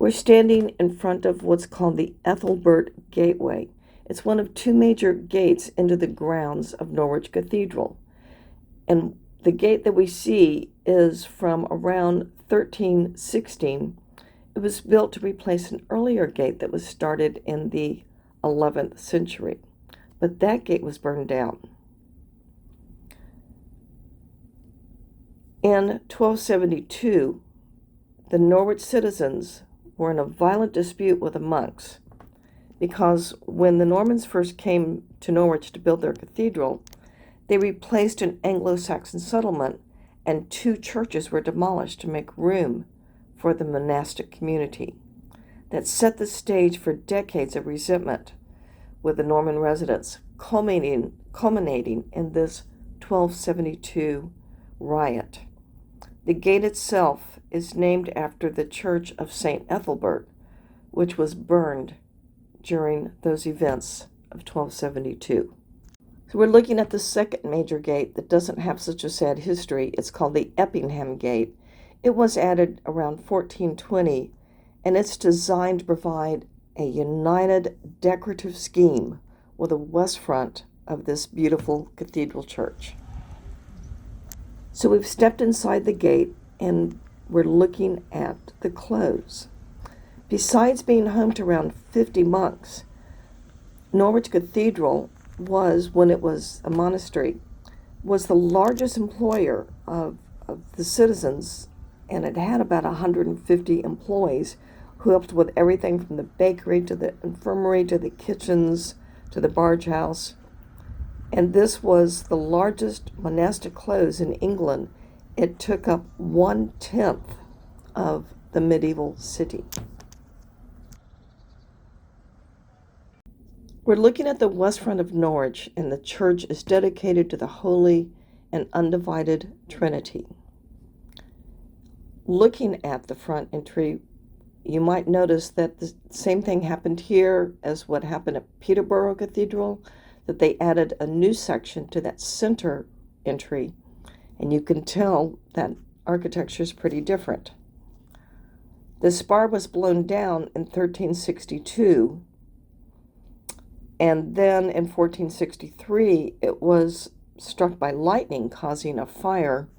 We're standing in front of what's called the Ethelbert Gateway. It's one of two major gates into the grounds of Norwich Cathedral. And the gate that we see is from around 1316. It was built to replace an earlier gate that was started in the 11th century. But that gate was burned down. In 1272, the Norwich citizens were in a violent dispute with the monks because when the Normans first came to Norwich to build their cathedral, they replaced an Anglo-Saxon settlement and two churches were demolished to make room for the monastic community. That set the stage for decades of resentment with the Norman residents, culminating in this 1272 riot. The gate itself is named after the Church of St. Ethelbert, which was burned during those events of 1272. So we're looking at the second major gate that doesn't have such a sad history. It's called the Eppingham Gate. It was added around 1420, and it's designed to provide a united decorative scheme with the west front of this beautiful cathedral church. So we've stepped inside the gate and we're looking at the close. Besides being home to around 50 monks, Norwich Cathedral was, when it was a monastery, was the largest employer of the citizens, and it had about 150 employees who helped with everything from the bakery to the infirmary to the kitchens to the barge house. And this was the largest monastic close in England. It took up 1/10 of the medieval city. We're looking at the west front of Norwich, and the church is dedicated to the Holy and Undivided Trinity. Looking at the front entry, you might notice that the same thing happened here as what happened at Peterborough Cathedral, that they added a new section to that center entry, and you can tell that architecture is pretty different. The spire was blown down in 1362, and then in 1463 it was struck by lightning, causing a fire,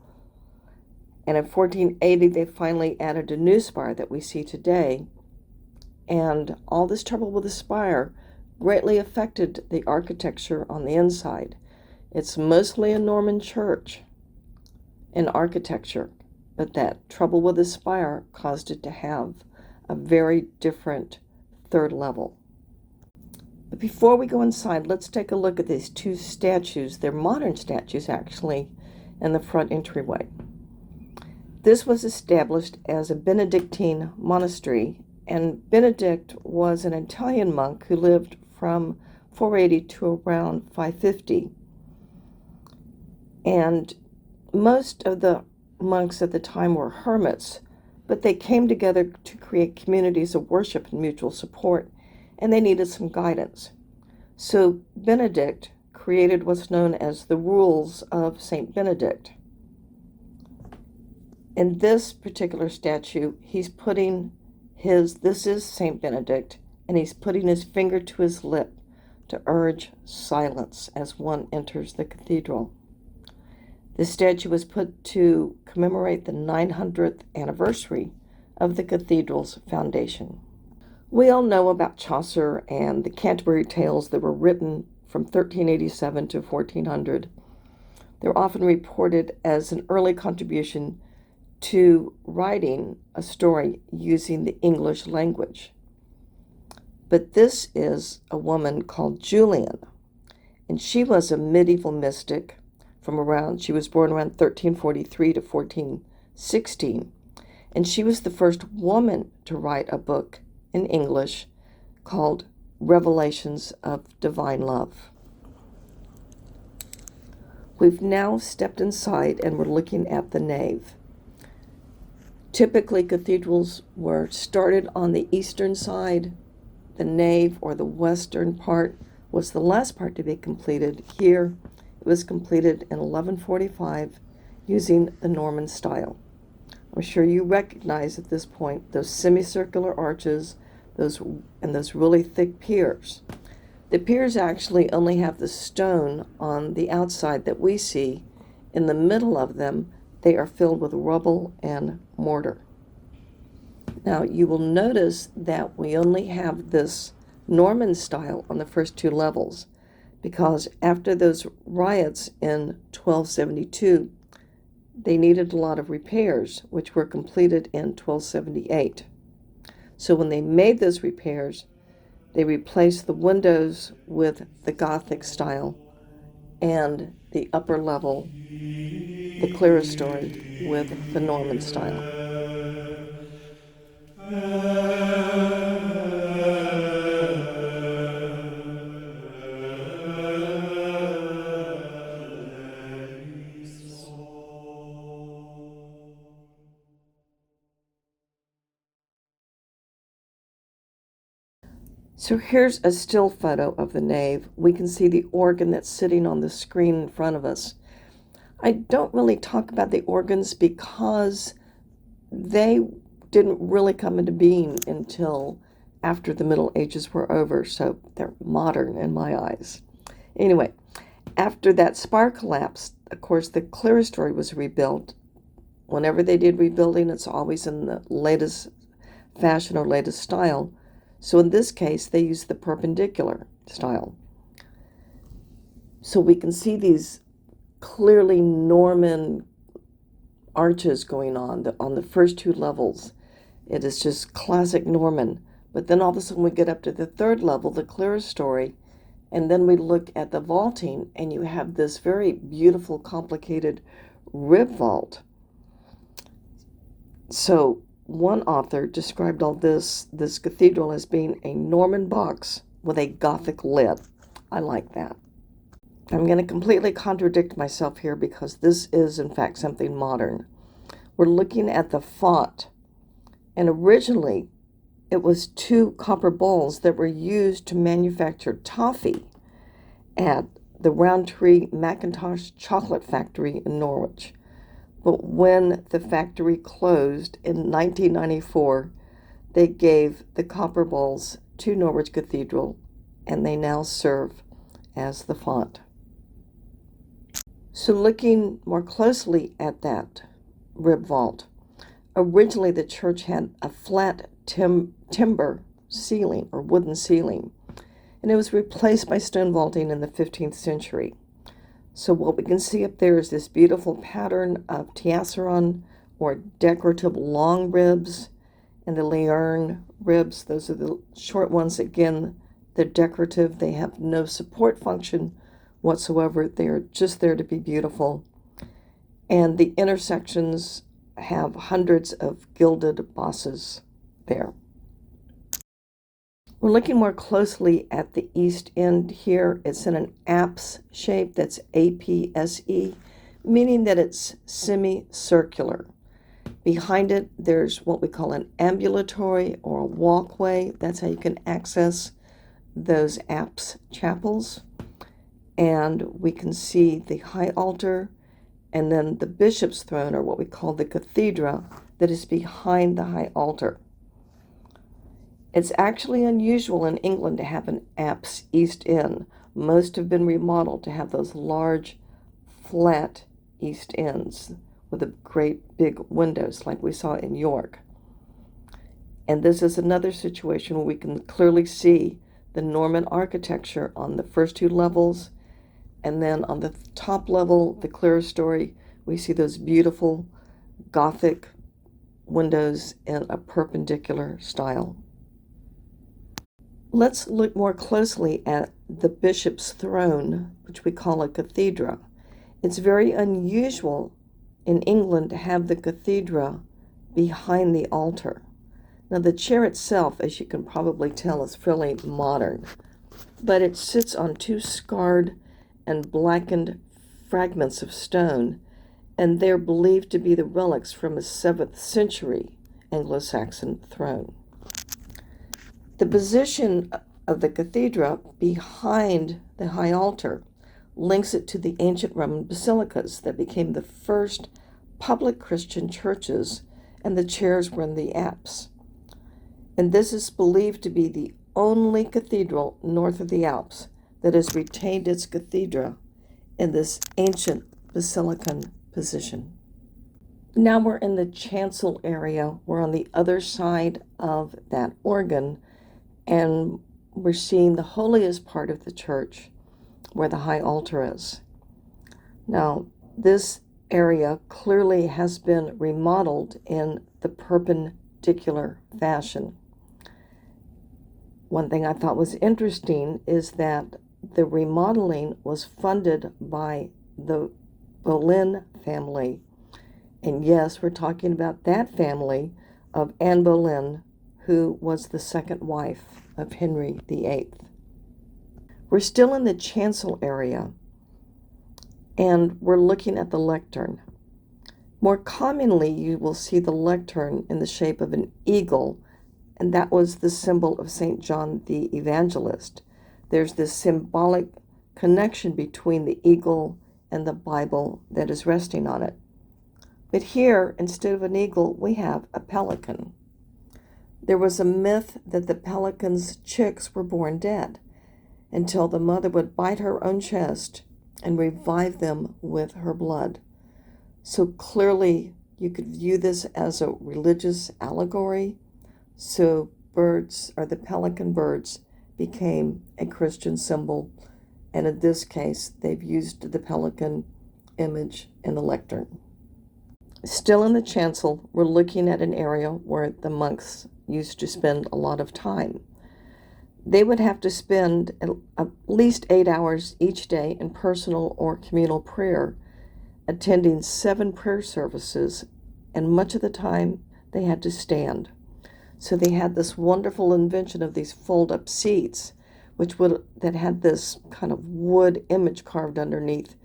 and in 1480 they finally added a new spire that we see today. And all this trouble with the spire greatly affected the architecture on the inside. It's mostly a Norman church in architecture, but that trouble with the spire caused it to have a very different third level. But before we go inside, let's take a look at these two statues. They're modern statues, actually, in the front entryway. This was established as a Benedictine monastery, and Benedict was an Italian monk who lived from 480 to around 550. And most of the monks at the time were hermits, but they came together to create communities of worship and mutual support, and they needed some guidance. So Benedict created what's known as the Rules of St. Benedict. In this particular statue, he's putting this is St. Benedict, and he's putting his finger to his lip to urge silence as one enters the cathedral. This statue was put to commemorate the 900th anniversary of the cathedral's foundation. We all know about Chaucer and the Canterbury Tales that were written from 1387 to 1400. They're often reported as an early contribution to writing a story using the English language. But this is a woman called Julian, and she was a medieval mystic she was born around 1343 to 1416, and she was the first woman to write a book in English called Revelations of Divine Love. We've now stepped inside and we're looking at the nave. Typically, cathedrals were started on the eastern side. The nave, or the western part, was the last part to be completed. Here, it was completed in 1145 using the Norman style. I'm sure you recognize at this point those semicircular arches, those really thick piers. The piers actually only have the stone on the outside that we see. In the middle of them, they are filled with rubble and mortar. Now, you will notice that we only have this Norman style on the first two levels, because after those riots in 1272, they needed a lot of repairs, which were completed in 1278. So when they made those repairs, they replaced the windows with the Gothic style and the upper level, the clerestory, with the Norman style. So here's a still photo of the nave. We can see the organ that's sitting on the screen in front of us. I don't really talk about the organs because they didn't really come into being until after the Middle Ages were over, so they're modern in my eyes. Anyway, after that spire collapsed, of course, the clerestory was rebuilt. Whenever they did rebuilding, it's always in the latest fashion or latest style. So in this case, they used the perpendicular style. So we can see these clearly Norman arches going on the first two levels. It is just classic Norman. But then all of a sudden we get up to the third level, the clerestory, and then we look at the vaulting, and you have this very beautiful, complicated rib vault. So one author described all this cathedral as being a Norman box with a Gothic lid. I like that. I'm going to completely contradict myself here because this is, in fact, something modern. We're looking at the font, and originally it was two copper bowls that were used to manufacture toffee at the Roundtree Mackintosh Chocolate Factory in Norwich. But when the factory closed in 1994, they gave the copper bowls to Norwich Cathedral, and they now serve as the font. So looking more closely at that rib vault, originally the church had a flat timber ceiling or wooden ceiling, and it was replaced by stone vaulting in the 15th century. So what we can see up there is this beautiful pattern of tiaceron or decorative long ribs, and the Lierne ribs. Those are the short ones. Again, they're decorative. They have no support function whatsoever. They are just there to be beautiful. And the intersections have hundreds of gilded bosses there. We're looking more closely at the east end here. It's in an apse shape, that's APSE, meaning that it's semicircular. Behind it, there's what we call an ambulatory or a walkway. That's how you can access those apse chapels. And we can see the high altar and then the bishop's throne, or what we call the cathedra, that is behind the high altar. It's actually unusual in England to have an apse east end. Most have been remodeled to have those large, flat east ends with the great big windows like we saw in York. And this is another situation where we can clearly see the Norman architecture on the first two levels, and then on the top level, the clerestory, we see those beautiful Gothic windows in a perpendicular style. Let's look more closely at the bishop's throne, which we call a cathedra. It's very unusual in England to have the cathedra behind the altar. Now, the chair itself, as you can probably tell, is fairly modern, but it sits on two scarred and blackened fragments of stone, and they're believed to be the relics from a 7th century Anglo-Saxon throne. The position of the cathedra behind the high altar links it to the ancient Roman basilicas that became the first public Christian churches and the chairs were in the apse. And this is believed to be the only cathedral north of the Alps that has retained its cathedra in this ancient basilican position. Now we're in the chancel area. We're on the other side of that organ, and we're seeing the holiest part of the church, where the high altar is. Now, this area clearly has been remodeled in the perpendicular fashion. One thing I thought was interesting is that the remodeling was funded by the Boleyn family. And yes, we're talking about that family of Anne Boleyn, who was the second wife of Henry VIII. We're still in the chancel area, and we're looking at the lectern. More commonly, you will see the lectern in the shape of an eagle, and that was the symbol of St. John the Evangelist. There's this symbolic connection between the eagle and the Bible that is resting on it. But here, instead of an eagle, we have a pelican. There was a myth that the pelican's chicks were born dead until the mother would bite her own chest and revive them with her blood. So clearly, you could view this as a religious allegory. So birds, or the pelican birds, became a Christian symbol. And in this case, they've used the pelican image in the lectern. Still in the chancel, we're looking at an area where the monks used to spend a lot of time. They would have to spend at least 8 hours each day in personal or communal prayer, attending 7 prayer services, and much of the time they had to stand. So they had this wonderful invention of these fold-up seats, that had this kind of wood image carved underneath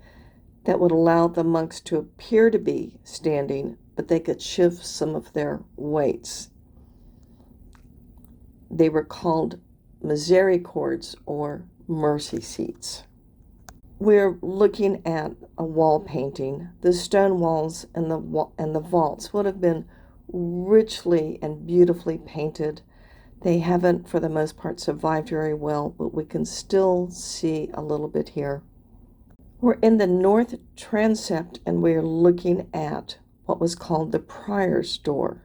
that would allow the monks to appear to be standing, but they could shift some of their weights. They were called misericords, or mercy seats. We're looking at a wall painting. The stone walls and the vaults would have been richly and beautifully painted. They haven't, for the most part, survived very well, but we can still see a little bit here. We're in the north transept, and we're looking at what was called the prior's door.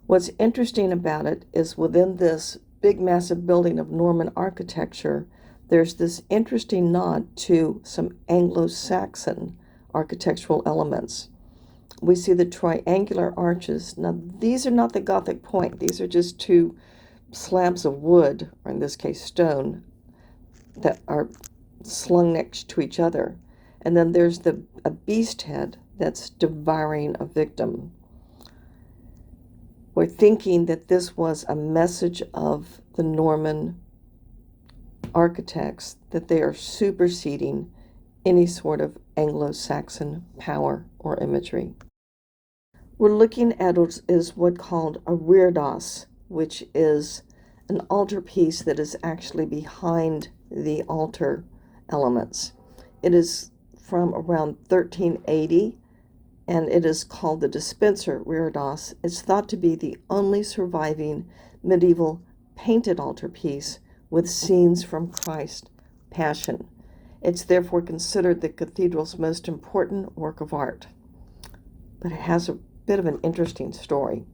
What's interesting about it is within this big, massive building of Norman architecture, there's this interesting nod to some Anglo-Saxon architectural elements. We see the triangular arches. Now, these are not the Gothic point. These are just 2 slabs of wood, or in this case stone, that are slung next to each other. And then there's a beast head that's devouring a victim. We're thinking that this was a message of the Norman architects, that they are superseding any sort of Anglo-Saxon power or imagery. We're looking at what is called a reredos, which is an altarpiece that is actually behind the altar elements. It is from around 1380, and it is called the dispenser reredos. It's thought to be the only surviving medieval painted altarpiece with scenes from Christ's Passion. It's therefore considered the cathedral's most important work of art. But it has a bit of an interesting story.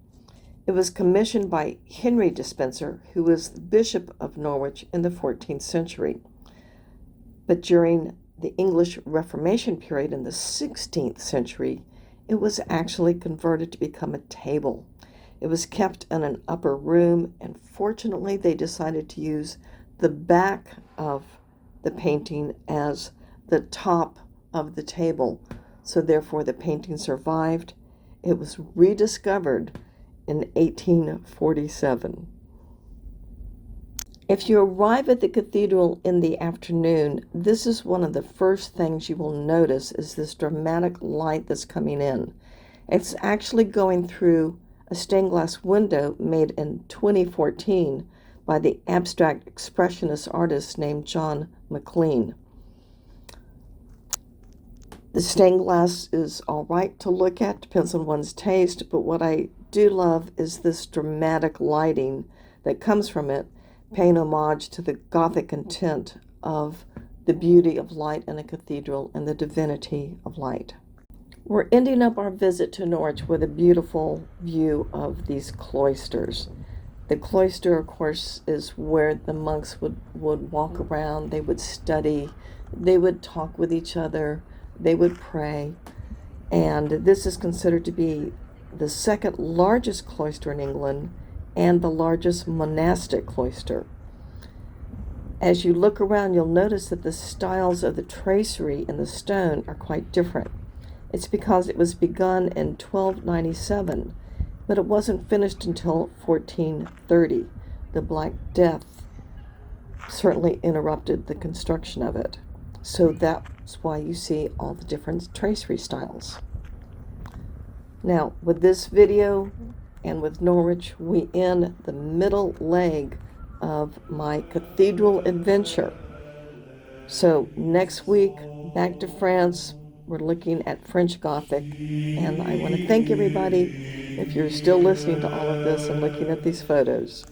It was commissioned by Henry Dispenser, who was the Bishop of Norwich in the 14th century. But during the English Reformation period in the 16th century, it was actually converted to become a table. It was kept in an upper room, and fortunately they decided to use the back of the painting as the top of the table. So therefore the painting survived. It was rediscovered in 1847. If you arrive at the cathedral in the afternoon, this is one of the first things you will notice is this dramatic light that's coming in. It's actually going through a stained glass window made in 2014 by the abstract expressionist artist named John McLean. The stained glass is all right to look at, depends on one's taste, but what I do love is this dramatic lighting that comes from it, paying homage to the Gothic intent of the beauty of light in a cathedral and the divinity of light. We're ending up our visit to Norwich with a beautiful view of these cloisters. The cloister, of course, is where the monks would walk around, they would study, they would talk with each other, they would pray, and this is considered to be the second largest cloister in England and the largest monastic cloister. As you look around, you'll notice that the styles of the tracery in the stone are quite different. It's because it was begun in 1297, but it wasn't finished until 1430. The Black Death certainly interrupted the construction of it. So that's why you see all the different tracery styles. Now, with this video and with Norwich, we end the middle leg of my cathedral adventure. So next week, back to France. We're looking at French Gothic, and I want to thank everybody if you're still listening to all of this and looking at these photos.